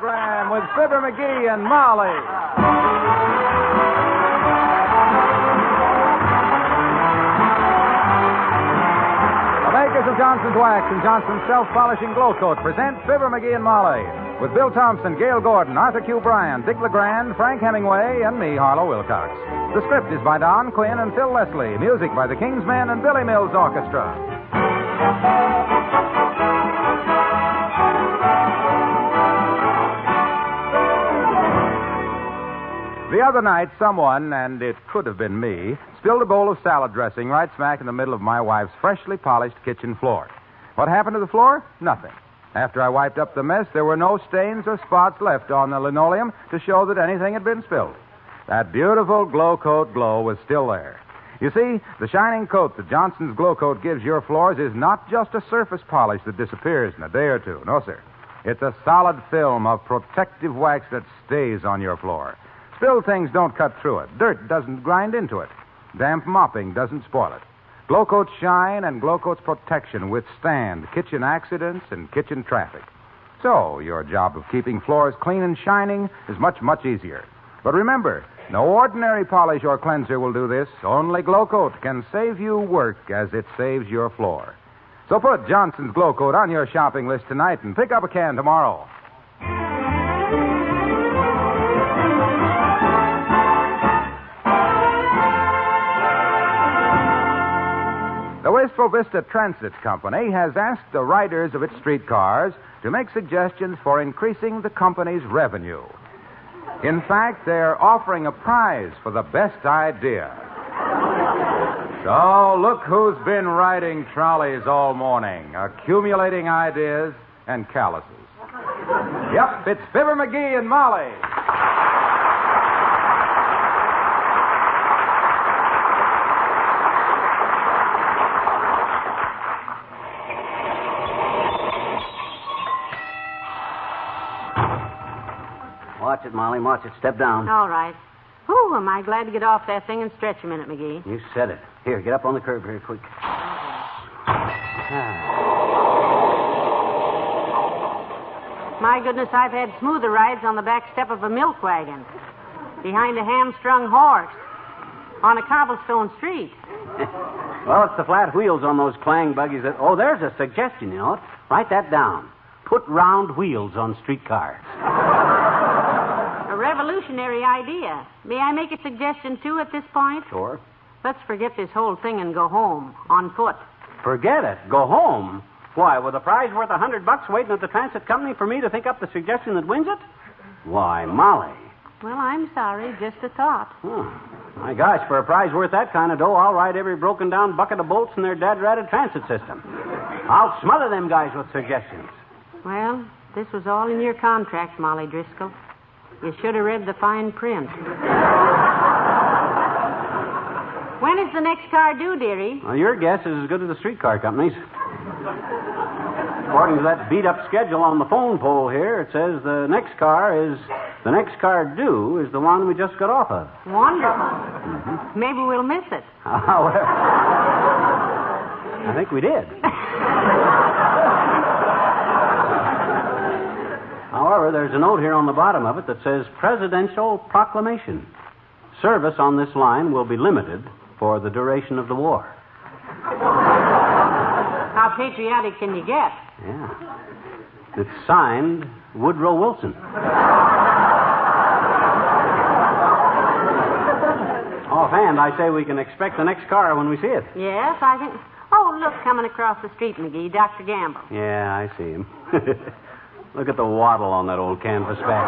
program with Fibber McGee and Molly. The makers of Johnson's Wax and Johnson's Self-Polishing Glow Coat present Fibber McGee and Molly with Bill Thompson, Gail Gordon, Arthur Q. Bryan, Dick LeGrand, Frank Hemingway, and me, Harlow Wilcox. The script is by Don Quinn and Phil Leslie. Music by the Kingsmen and Billy Mills Orchestra. The other night, someone, and it could have been me, spilled a bowl of salad dressing right smack in the middle of my wife's freshly polished kitchen floor. What happened to the floor? Nothing. After I wiped up the mess, there were no stains or spots left on the linoleum to show that anything had been spilled. That beautiful Glow Coat glow was still there. You see, the shining coat that Johnson's Glow Coat gives your floors is not just a surface polish that disappears in a day or two. No, sir. It's a solid film of protective wax that stays on your floor. Spilled things don't cut through it. Dirt doesn't grind into it. Damp mopping doesn't spoil it. Glow Coat's shine and Glow Coat's protection withstand kitchen accidents and kitchen traffic. So, your job of keeping floors clean and shining is much, much easier. But remember, no ordinary polish or cleanser will do this. Only Glow Coat can save you work as it saves your floor. So put Johnson's Glow Coat on your shopping list tonight and pick up a can tomorrow. The Wistful Vista Transit Company has asked the riders of its streetcars to make suggestions for increasing the company's revenue. In fact, they're offering a prize for the best idea. So, look who's been riding trolleys all morning, accumulating ideas and calluses. Yep, it's Fibber McGee and Molly. Watch it, Molly. Watch it. Step down. All right. Whew, am I glad to get off that thing and stretch a minute, McGee. You said it. Here, get up on the curb very quick. My goodness, I've had smoother rides on the back step of a milk wagon, behind a hamstrung horse, on a cobblestone street. Well, it's the flat wheels on those clang buggies that... Oh, there's a suggestion, you know. Write that down. Put round wheels on streetcars. A revolutionary idea. May I make a suggestion, too, at this point? Sure. Let's forget this whole thing and go home, on foot. Forget it. Go home. Why, with a prize worth $100 waiting at the transit company for me to think up the suggestion that wins it? Why, Molly. Well, I'm sorry. Just a thought. Oh, my gosh, for a prize worth that kind of dough, I'll ride every broken-down bucket of bolts in their dad-ratted transit system. I'll smother them guys with suggestions. Well, this was all in your contract, Molly Driscoll. You should have read the fine print. When is the next car due, dearie? Well, your guess is as good as the streetcar company's. According to that beat-up schedule on the phone pole here, it says the next car due is the one we just got off of. Wonderful. Mm-hmm. Maybe we'll miss it. Well, I think we did. However, there's a note here on the bottom of it that says Presidential Proclamation. Service on this line will be limited for the duration of the war. How patriotic can you get? Yeah. It's signed Woodrow Wilson. Offhand, I say we can expect the next car when we see it. Yes, I think... Oh, look, coming across the street, McGee, Dr. Gamble. Yeah, I see him. Look at the waddle on that old canvas back.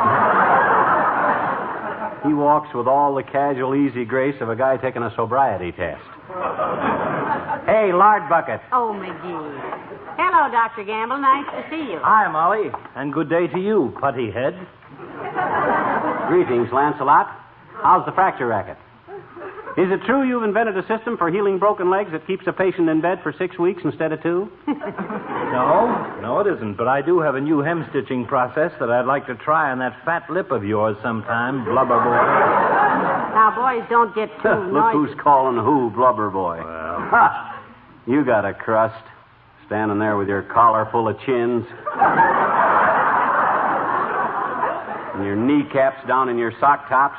He walks with all the casual, easy grace of a guy taking a sobriety test. Hey, lard bucket. Oh, McGee. Hello, Dr. Gamble. Nice to see you. Hi, Molly. And good day to you, putty head. Greetings, Lancelot. How's the fracture racket? Is it true you've invented a system for healing broken legs that keeps a patient in bed for 6 weeks instead of 2? No, it isn't. But I do have a new hem-stitching process that I'd like to try on that fat lip of yours sometime, blubber boy. Now, boys, don't get too Look noisy. who's calling who blubber boy. Well. Ha! You got a crust, standing there with your collar full of chins. And your kneecaps down in your sock tops.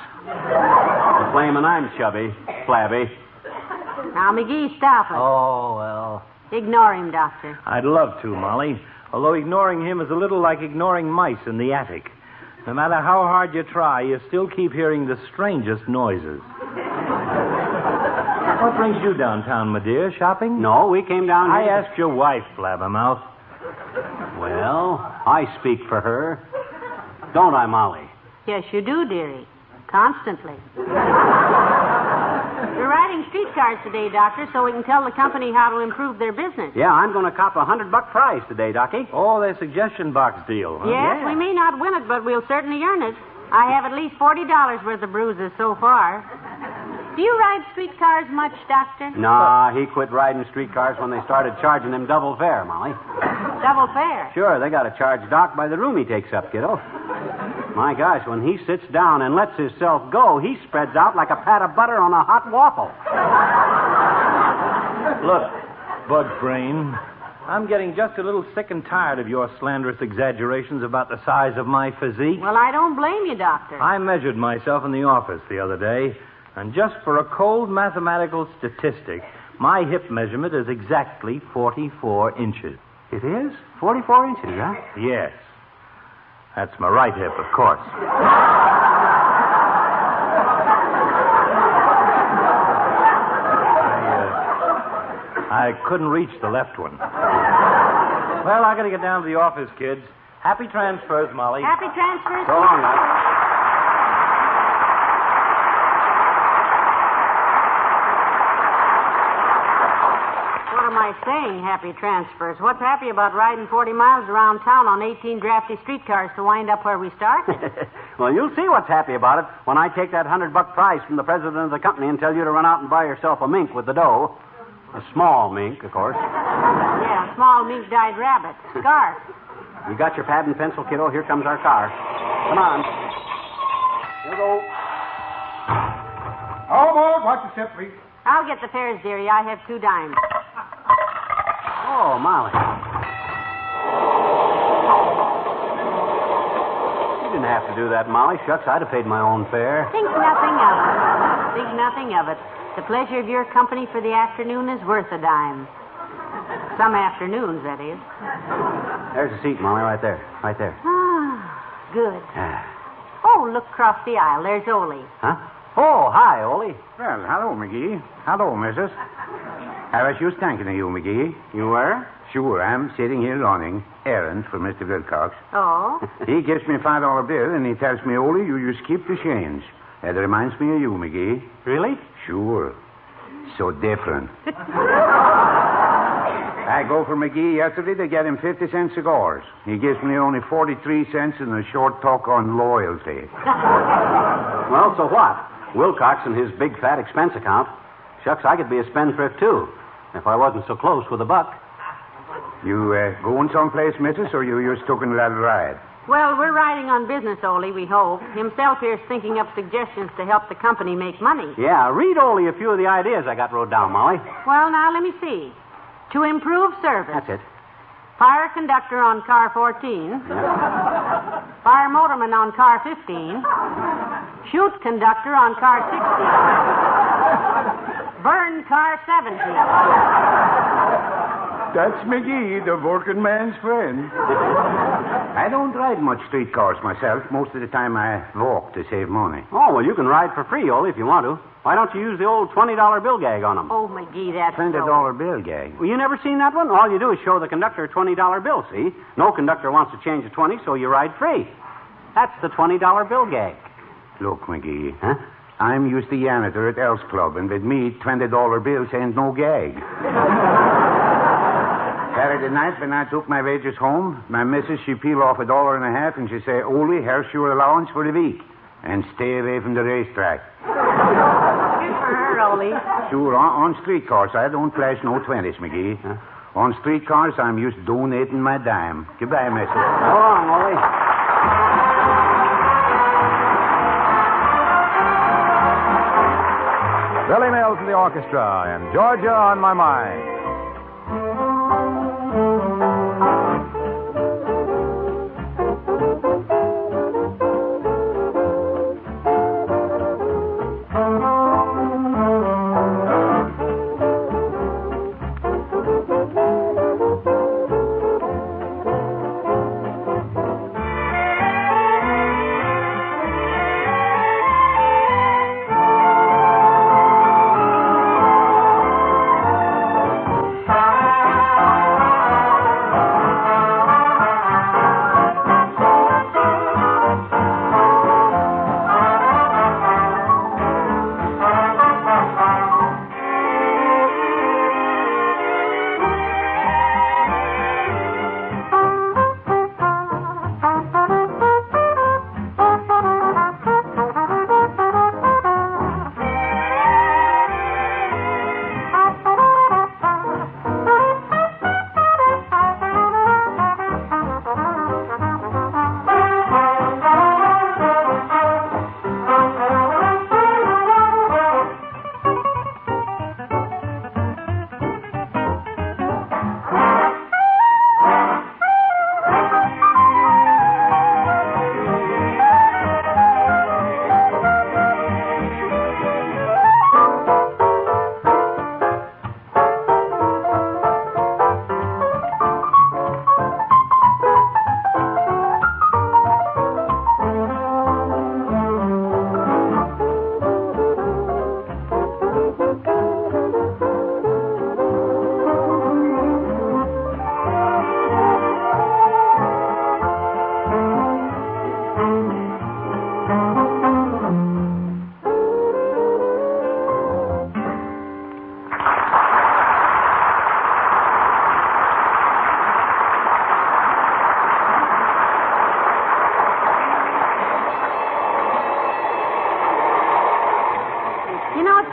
Claiming I'm chubby, flabby. Now, McGee, stop it. Oh, well. Ignore him, Doctor. I'd love to, Molly. Although ignoring him is a little like ignoring mice in the attic. No matter how hard you try, you still keep hearing the strangest noises. What brings you downtown, my dear? Shopping? No, we came down I here. asked your wife, Blabbermouth. Well, I speak for her. Don't I, Molly? Yes, you do, dearie. Constantly. We're riding streetcars today, Doctor, so we can tell the company how to improve their business. Yeah, I'm going to cop a $100 prize today, Docky. Oh, their suggestion box deal, huh? Yes, we may not win it, but we'll certainly earn it. I have at least $40 worth of bruises so far. Do you ride streetcars much, Doctor? Nah, he quit riding streetcars when they started charging him double fare, Molly. Double fare? Sure, they got to charge Doc by the room he takes up, kiddo. My gosh, when he sits down and lets himself go, he spreads out like a pat of butter on a hot waffle. Look, Bug Brain, I'm getting just a little sick and tired of your slanderous exaggerations about the size of my physique. Well, I don't blame you, Doctor. I measured myself in the office the other day, and just for a cold mathematical statistic, my hip measurement is exactly 44 inches. It is? 44 inches, huh? Yes. That's my right hip, of course. I couldn't reach the left one. Well, I gotta get down to the office, kids. Happy transfers, Molly. Happy transfers. So long, Doc. What am I saying, happy transfers? What's happy about riding 40 miles around town on 18 drafty streetcars to wind up where we started? Well, you'll see what's happy about it when I take that $100 prize from the president of the company and tell you to run out and buy yourself a mink with the dough. A small mink, of course. Yeah, small mink-dyed rabbit. Scarf. You got your pad and pencil, kiddo? Here comes our car. Come on. Here we go. All aboard. Watch the step, please. I'll get the fares, dearie. I have 2 dimes. Oh, Molly. You didn't have to do that, Molly. Shucks, I'd have paid my own fare. Think nothing of it. Think nothing of it. The pleasure of your company for the afternoon is worth a dime. Some afternoons, that is. There's a seat, Molly, right there. Right there. Ah, good. Oh, look across the aisle. There's Ole. Huh? Oh, hi, Ole. Well, hello, McGee. Hello, missus. I was just thinking of you, McGee. You were? Sure, I'm sitting here running errands for Mr. Wilcox. Oh? He gives me a $5 bill, and he tells me, Ole, you just keep the change. That reminds me of you, McGee. Really? Sure. So different. I go for McGee yesterday to get him 50-cent cigars. He gives me only 43 cents in a short talk on loyalty. Well, so what? Wilcox and his big fat expense account. Shucks, I could be a spendthrift, too, if I wasn't so close with a buck. You going someplace, missus, or you just taking a little ride? Well, we're riding on business, Ole, we hope. Himself here's thinking up suggestions to help the company make money. Yeah, read Ole a few of the ideas I got wrote down, Molly. Well, now, let me see. To improve service. That's it. Fire conductor on car 14. Yeah. Fire motorman on car 15. Shoot conductor on car 16. Burn car 17. That's McGee, the working man's friend. I don't ride much streetcars myself. Most of the time I walk to save money. Oh, well, you can ride for free, Ole, if you want to. Why don't you use the old $20 bill gag on them? Oh, McGee, that's $20 bill gag. Well, you never seen that one? All you do is show the conductor a $20 bill, see? No conductor wants to change a 20, so you ride free. That's the $20 bill gag. Look, McGee. Huh? I'm used to janitor at Elks Club, and with me, $20 bills ain't no gag. Saturday night, when I took my wages home, my missus, she peel off $1.50, and she say, Ole, here's your allowance for the week, and stay away from the racetrack. Good for her, Ole. Sure, on streetcars, I don't flash no 20s, McGee. Huh? On streetcars, I'm used to donating my dime. Goodbye, missus. So long, Ole. Billy Mills and the orchestra, and Georgia on My Mind.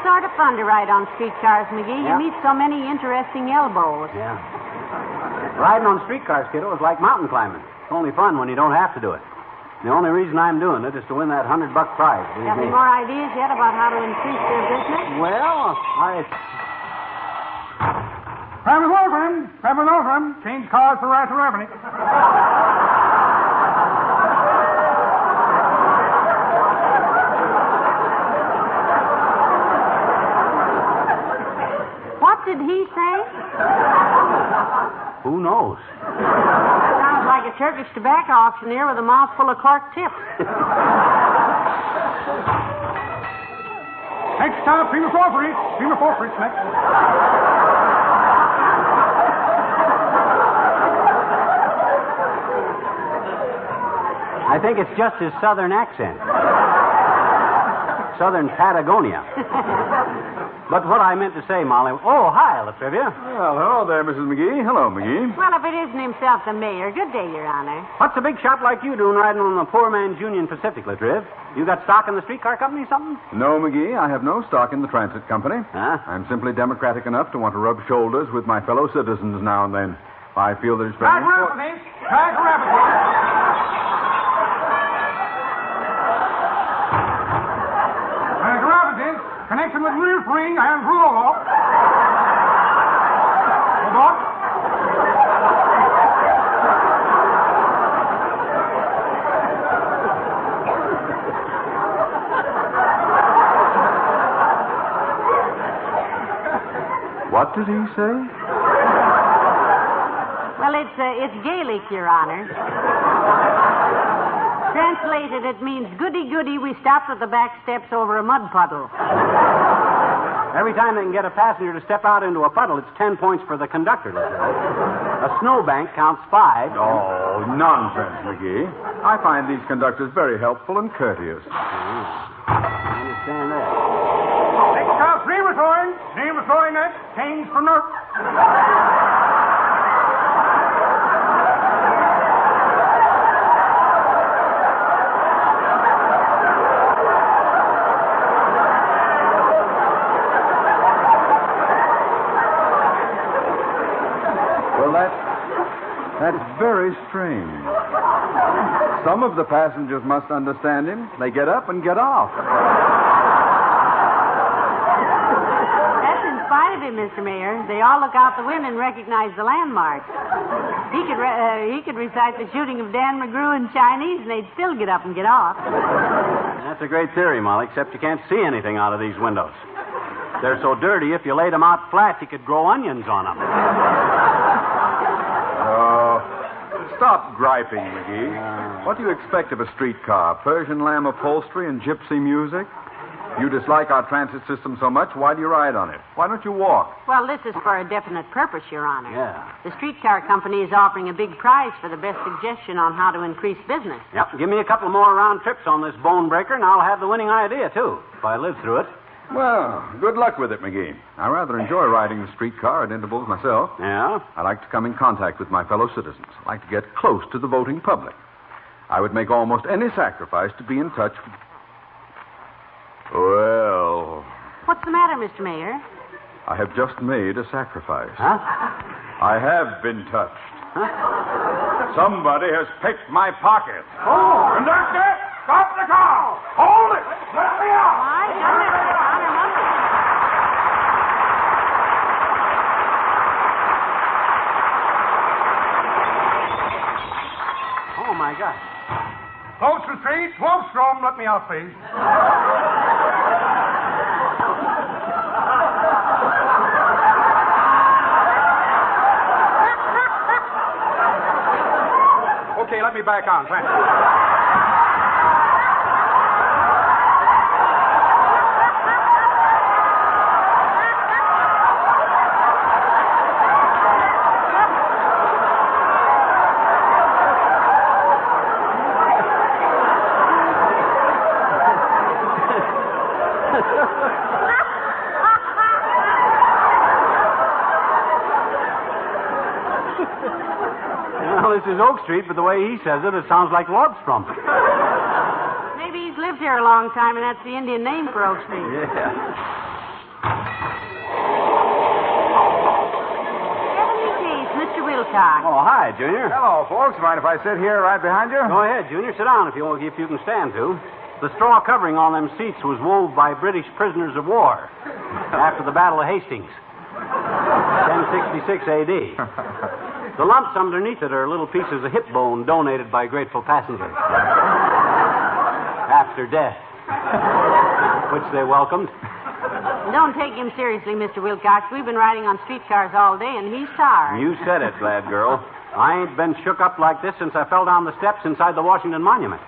sort of fun to ride on streetcars, McGee. Yeah. You meet so many interesting elbows. Yeah. Riding on streetcars, kiddo, is like mountain climbing. It's only fun when you don't have to do it. The only reason I'm doing it is to win that $100 prize. Got any more ideas yet about how to increase their business? Well, Travis Wolfram! Travis Wolfram! Change cars for right to revenue. What did he say? who knows? Sounds like a Turkish tobacco auctioneer with a mouthful of cork tips. Next stop, Fibber McGee. Fibber McGee, next. I think it's just his southern accent. Southern Patagonia. But what I meant to say, Molly... Oh, hi, Latrivia. Well, hello there, Mrs. McGee. Hello, McGee. Well, if it isn't himself, the mayor. Good day, Your Honor. What's a big shot like you doing riding on the poor man's Union Pacific, Latriv? You got stock in the streetcar company or something? No, McGee, I have no stock in the transit company. Huh? I'm simply democratic enough to want to rub shoulders with my fellow citizens now and then. I feel that it's very Back rapidly. Back rapidly. Connection with rear spring and roll off. Hold on. What did he say? Well, it's Gaelic, Your Honor. Translated, it means goody goody, we stopped at the back steps over a mud puddle. Every time they can get a passenger to step out into a puddle, it's 10 points for the conductor. A snowbank counts 5. Oh, nonsense, McGee. I find these conductors very helpful and courteous. I understand that. Next stop, Revertoring. Name of throwing that. Change for Nerf. That's very strange. Some of the passengers must understand him. They get up and get off. That's in spite of him, Mr. Mayor. They all look out the window and recognize the landmarks. He could recite the shooting of Dan McGrew in Chinese, and they'd still get up and get off. That's a great theory, Molly, except you can't see anything out of these windows. They're so dirty, if you laid them out flat, you could grow onions on them. Stop griping, McGee. What do you expect of a streetcar? Persian lamb upholstery and gypsy music? You dislike our transit system so much, why do you ride on it? Why don't you walk? Well, this is for a definite purpose, Your Honor. Yeah. The streetcar company is offering a big prize for the best suggestion on how to increase business. Yep. Give me a couple more round trips on this bone breaker, and I'll have the winning idea, too, if I live through it. Well, good luck with it, McGee. I rather enjoy riding the streetcar at intervals myself. Yeah? I like to come in contact with my fellow citizens. I like to get close to the voting public. I would make almost any sacrifice to be in touch with... Well... What's the matter, Mr. Mayor? I have just made a sacrifice. Huh? I have been touched. Huh? Somebody has picked my pocket. Oh! Conductor, stop the car! Hold it! Let me out! My goodness, Your Honor, nothing. Oh, my gosh. Close the street. Wolfstrom, let me out, please. Okay, let me back on. Thanks. Well, this is Oak Street, but the way he says it, it sounds like Lordstrom. Maybe he's lived here a long time, and that's the Indian name for Oak Street. Yeah. Wilcox. Oh, hi, Junior. Hello, folks. Mind if I sit here right behind you? Go ahead, Junior. Sit down if you can stand to. The straw covering on them seats was wove by British prisoners of war after the Battle of Hastings, 1066 A.D. The lumps underneath it are little pieces of hip bone donated by grateful passengers after death, which they welcomed. Don't take him seriously, Mr. Wilcox. We've been riding on streetcars all day, and he's tired. You said it, glad girl. I ain't been shook up like this since I fell down the steps inside the Washington Monument.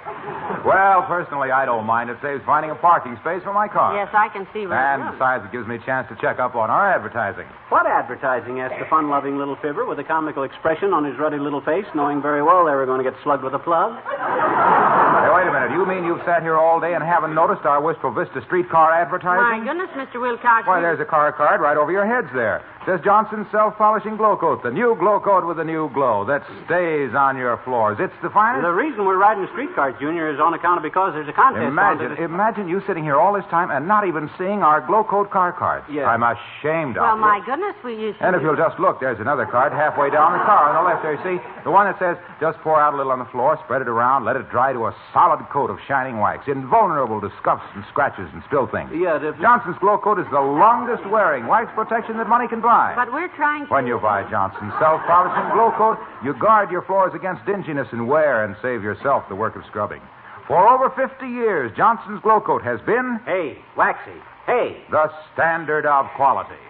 Well, personally, I don't mind. It saves finding a parking space for my car. Yes, I can see right And now. besides, it gives me a chance to check up on our advertising. What advertising? Asked the fun-loving little Fibber with a comical expression on his ruddy little face, knowing very well they were going to get slugged with a plug. Hey, wait a minute. You mean you've sat here all day and haven't noticed our Wistful Vista streetcar My advertising? goodness, Mr. Wilcox. Why, there's a car card right over your heads there. Says Johnson's Self-Polishing Glow Coat, the new glow coat with a new glow that stays on your floors. It's the finest. The reason we're riding streetcars, Junior, is on account of because there's a contest. Imagine you sitting here all this time and not even seeing our glow coat car card. Yeah. I'm ashamed of Well, you. my goodness, we used to... And if you'll just look, there's another card halfway down the car on the left there, you see? The one that says, just pour out a little on the floor, spread it around, let it dry to a solid coat of shining wax, invulnerable to scuffs and scratches and spill things. Yeah, Johnson's Glow Coat is the longest-wearing wax protection that money can buy. But we're trying to... When you buy Johnson's Self-Polishing Glow Coat, you guard your floors against dinginess and wear and save yourself the work of scrubbing. For over 50 years, Johnson's Glow Coat has been... Hey, Waxy. Hey. the standard of quality.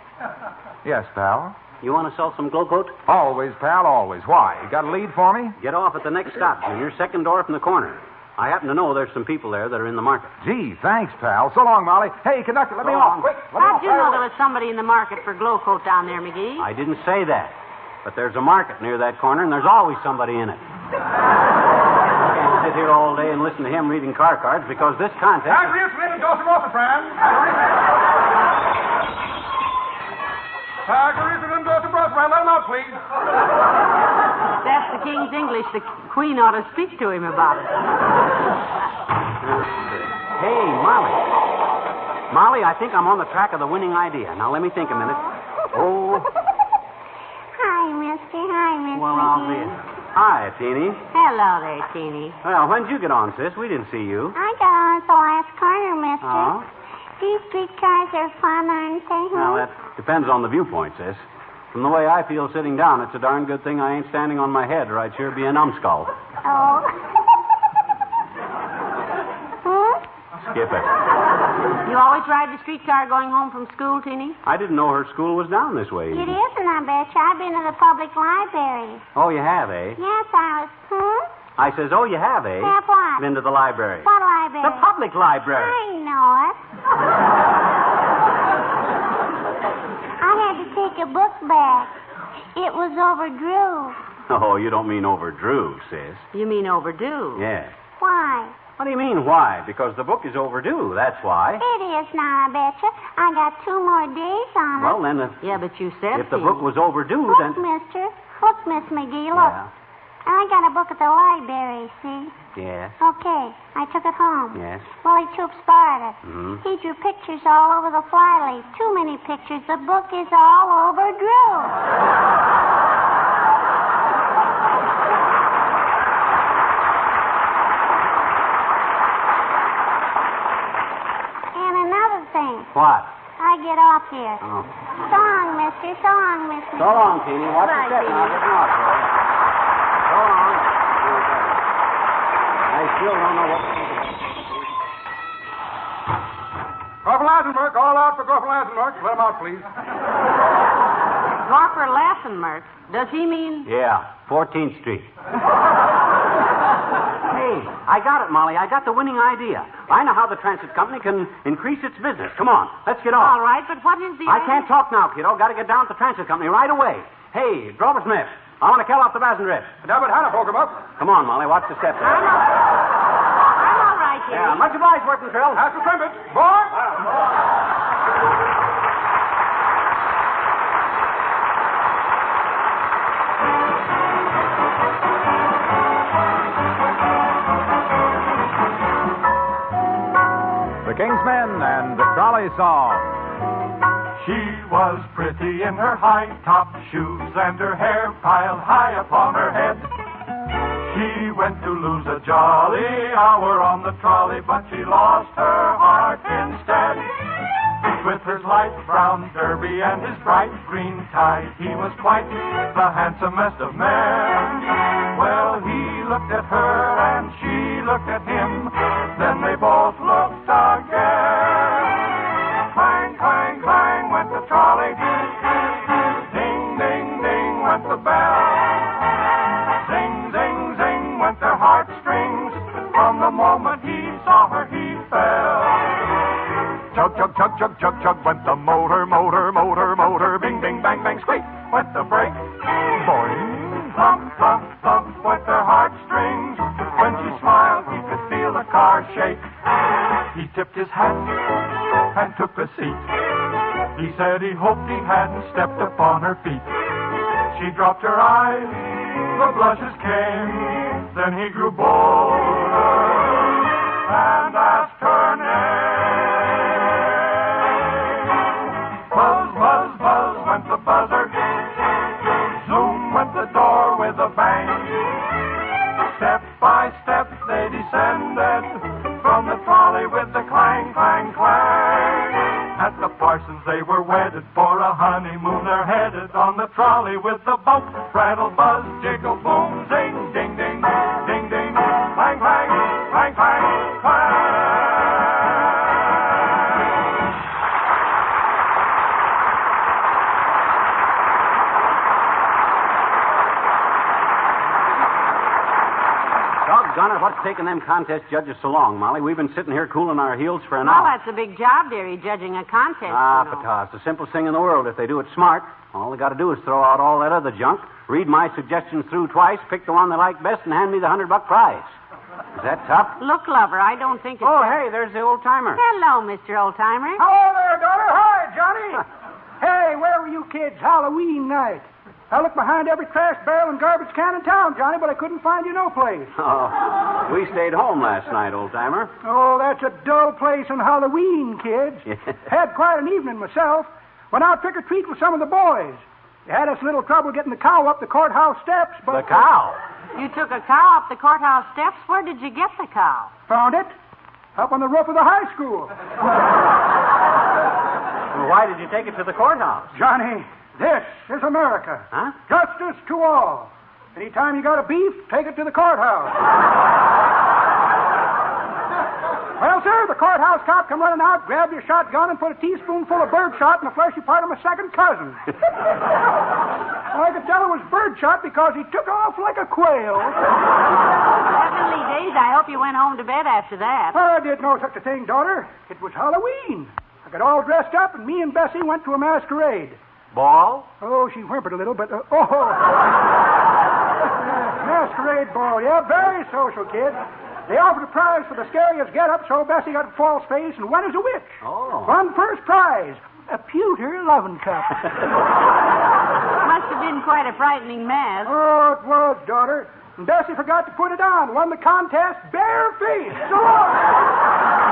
Yes, pal? You want to sell some glow coat? Always, pal, always. Why? You got a lead for me? Get off at the next stop, Junior. Second door from the corner. I happen to know there's some people there that are in the market. Gee, thanks, pal. So long, Molly. Hey, conductor, let me off. Quick, let me How'd off. you know there was somebody in the market for glow coat down there, McGee? I didn't say that. But there's a market near that corner, and there's always somebody in it. I can't sit here all day and listen to him reading car cards because this contest... Agrius, and Dawson Rosa, friend. Agrius, and Dawson Rosa, friend. Let him out, please. That's the King's English. The Queen ought to speak to him about it. Hey, Molly. Molly, I think I'm on the track of the winning idea. Now, let me think a minute. Oh, Hi, mister. Hi, Miss well, I'll be... Hi, Teeny. Hello there, Teeny. Well, when'd you get on, sis? We didn't see you. I got on at the last corner, mister. Oh? These streetcars are fun, aren't they, Well, that depends on the viewpoint, sis. From the way I feel sitting down, it's a darn good thing I ain't standing on my head, or I'd sure be a numbskull. Oh. Skip it. You always ride the streetcar going home from school, Teeny? I didn't know her school was down this way. It isn't, I bet you. I've been to the public library. Oh, you have, eh? Yes, I was. I says, oh, you have, eh? Have what? Been to the library. What library? The public library. I know it. I had to take a book back. It was overdue. Oh, you don't mean overdrew, sis. You mean overdue? Yeah. Why? What do you mean, why? Because the book is overdue, that's why. It is now, I bet you. I got 2 more days on it. Well, then, Yeah, but you said if the Teeny. book was overdue, Look, then... mister. Look, Miss McGee, look. Yeah. I got a book at the library, see? Yes. Okay. I took it home. Yes. Willie Troops borrowed it. Mhm. He drew pictures all over the flyleaf. Too many pictures. The book is all overdue. And another thing. What? I get off here. Oh. So long, mister. So long, Miss McGee. So long, Teeny. Watch Bye, your step now. Teeny. Getting off here. So long. I still don't know what... Corporal Eisenberg, all out for Corporal Eisenberg. Let him out, please. Corporal Lassenmerk. Does he mean... Yeah, 14th Street. Hey, I got it, Molly. I got the winning idea. I know how the transit company can increase its business. Come on, let's get All off. right, but what is the... I can't talk now, kiddo. Got to get down to the transit company right away. Hey, Drover Smith, I want to kill off the passenger. Dabbit Hannah, poke him up. Come on, Molly. Watch the steps. I'm all right, Teeny. Yeah, much obliged, working Trill. That's the trumpet. Boy! The King's Men and the Trolley Song. She was pretty in her high-top shoes and her hair piled high upon her head. She went to lose a jolly hour on the trolley, but she lost her heart instead. With his light brown derby and his bright green tie, he was quite the handsomest of men. Well, he looked at her and she looked at him, then they both looked again. Clang, clang, clang went the trolley. Ding, ding, ding went the bell. Zing, zing, zing went their heartstrings. From the moment he saw her, he fell. Chug, chug, chug, chug, chug, chug went the motor, motor, motor, motor. Bing, bing, bang, bang, squeak went the brake. Boing, thump, thump, thump went their heartstrings. When she smiled, he could feel the car shake. He tipped his hat and took a seat. He said he hoped he hadn't stepped upon her feet. She dropped her eyes, the blushes came. Then he grew bolder and asked her name. Buzz, buzz, buzz went the buzzer. Zoom went the door with a bang. Step by step they descended from the trolley with the clang, clang, clang. At the Parsons they were wedded for a honeymoon. They're headed on the trolley with the boat. Rattle, buzz, jiggle, boom, zing, ding, ding, ding, ding, clang, clang, clang, clang, clang. Doggone it, what's taking them contest judges so long, Molly? We've been sitting here cooling our heels for an Well, hour. that's a big job, dearie, judging a contest. Pata, it's the simplest thing in the world if they do it smart. All they got to do is throw out all that other junk, read my suggestions through twice, pick the one they like best, and hand me the $100 prize. Is that tough? Look, lover, I don't think it's... Oh, hey, there's the old timer. Hello, Mr. Old-Timer. Hello there, daughter. Hi, Johnny. Hey, where were you kids Halloween night? I looked behind every trash barrel and garbage can in town, Johnny, but I couldn't find you no place. Oh, we stayed home last night, old timer. Oh, that's a dull place on Halloween, kids. Had quite an evening myself. Went out trick-or-treat with some of the boys. They had us a little trouble getting the cow up the courthouse steps, but... The cow? You took a cow up the courthouse steps? Where did you get the cow? Found it. Up on the roof of the high school. Well, why did you take it to the courthouse? Johnny, this is America. Huh? Justice to all. Anytime you got a beef, take it to the courthouse. Well, sir, the courthouse cop come running out, grabbed your shotgun, and put a teaspoonful of birdshot in the fleshy part of my second cousin. I could tell it was birdshot because he took off like a quail. Heavenly days, I hope you went home to bed after that. I did no such a thing, daughter. It was Halloween. I got all dressed up, and me and Bessie went to a masquerade. Ball? Oh, she whimpered a little, but... masquerade ball, yeah, very social, kid. They offered a prize for the scariest get-up, so Bessie got a false face and went as a witch. Oh. Won first prize, a pewter loving cup. Must have been quite a frightening mess. Oh, it was, daughter. And Bessie forgot to put it on. Won the contest barefaced. So long.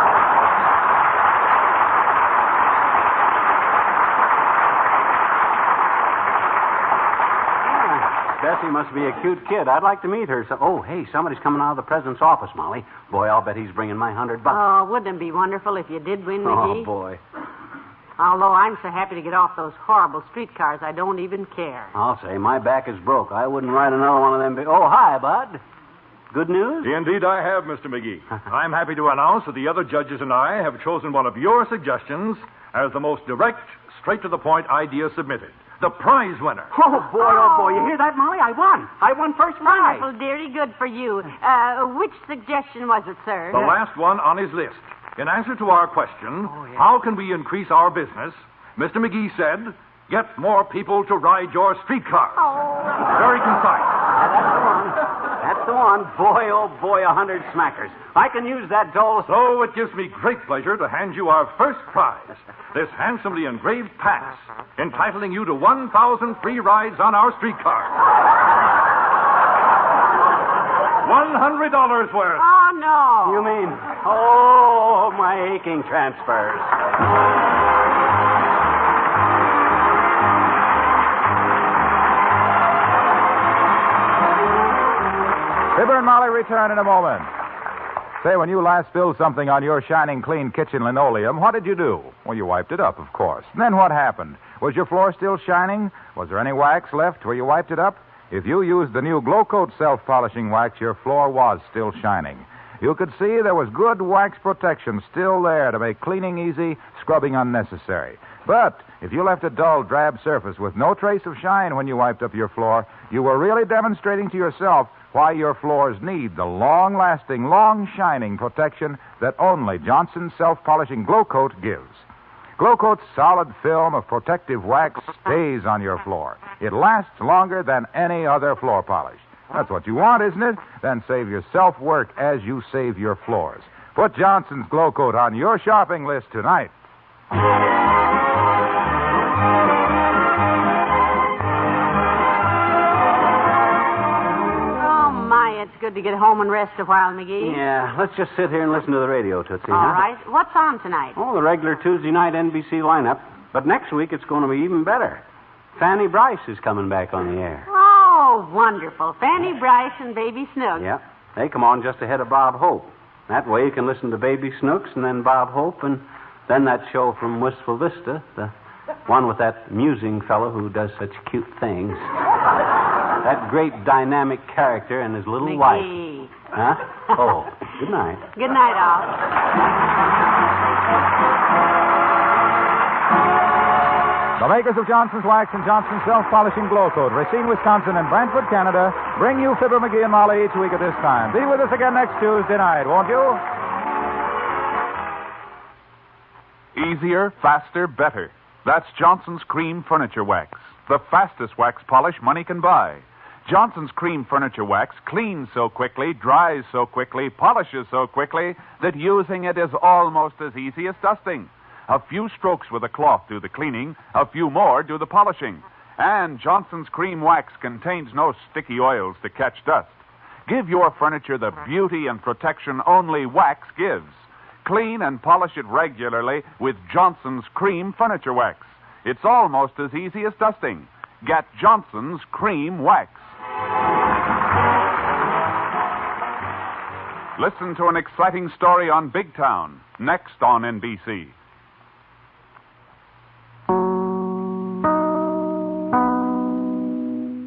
Bessie must be a cute kid. I'd like to meet her. So, oh, hey, somebody's coming out of the president's office, Molly. Boy, I'll bet he's bringing my $100. Oh, wouldn't it be wonderful if you did win, McGee? Oh, boy. Although I'm so happy to get off those horrible streetcars, I don't even care. I'll say, my back is broke. I wouldn't ride another one of them. Oh, hi, Bud. Good news? Indeed, I have, Mr. McGee. I'm happy to announce that the other judges and I have chosen one of your suggestions as the most direct, straight-to-the-point idea submitted. The prize winner. Oh, boy, you hear that, Molly? I won. I won first prize. Wonderful, dearie, good for you. Which suggestion was it, sir? The last one on his list. In answer to our question, how can we increase our business, Mr. McGee said, get more people to ride your streetcar. Oh. Very concise. That's the one. Boy, oh, boy, 100 smackers. I can use that doll. So it gives me great pleasure to hand you our first prize, this handsomely engraved pass, entitling you to 1,000 free rides on our streetcar. $100 worth. Oh, no. You mean, oh, my aching transfers. Fibber and Molly return in a moment. Say, when you last spilled something on your shining, clean kitchen linoleum, what did you do? Well, you wiped it up, of course. And then what happened? Was your floor still shining? Was there any wax left where you wiped it up? If you used the new Glow Coat self-polishing wax, your floor was still shining. You could see there was good wax protection still there to make cleaning easy, scrubbing unnecessary. But if you left a dull, drab surface with no trace of shine when you wiped up your floor, you were really demonstrating to yourself why your floors need the long-lasting, long-shining protection that only Johnson's self-polishing Glow Coat gives. Glow Coat's solid film of protective wax stays on your floor. It lasts longer than any other floor polish. That's what you want, isn't it? Then save yourself work as you save your floors. Put Johnson's Glow Coat on your shopping list tonight. It's good to get home and rest a while, McGee. Yeah, let's just sit here and listen to the radio, Tootsie. All right. What's on tonight? Oh, the regular Tuesday night NBC lineup. But next week it's going to be even better. Fanny Bryce is coming back on the air. Oh, wonderful. Fanny Bryce and Baby Snooks. Yeah. They come on just ahead of Bob Hope. That way you can listen to Baby Snooks and then Bob Hope and then that show from Wistful Vista, the one with that musing fellow who does such cute things. That great dynamic character and his little McGee. wife. Huh? Oh, good night. Good night, all. The makers of Johnson's Wax and Johnson's Self-Polishing Glow Coat, Racine, Wisconsin, and Brantford, Canada, bring you Fibber McGee and Molly each week at this time. Be with us again next Tuesday night, won't you? Easier, faster, better. That's Johnson's Cream Furniture Wax, the fastest wax polish money can buy. Johnson's Cream Furniture Wax cleans so quickly, dries so quickly, polishes so quickly that using it is almost as easy as dusting. A few strokes with a cloth do the cleaning, a few more do the polishing. And Johnson's Cream Wax contains no sticky oils to catch dust. Give your furniture the beauty and protection only wax gives. Clean and polish it regularly with Johnson's Cream Furniture Wax. It's almost as easy as dusting. Get Johnson's Cream Wax. Listen to an exciting story on Big Town, next on NBC.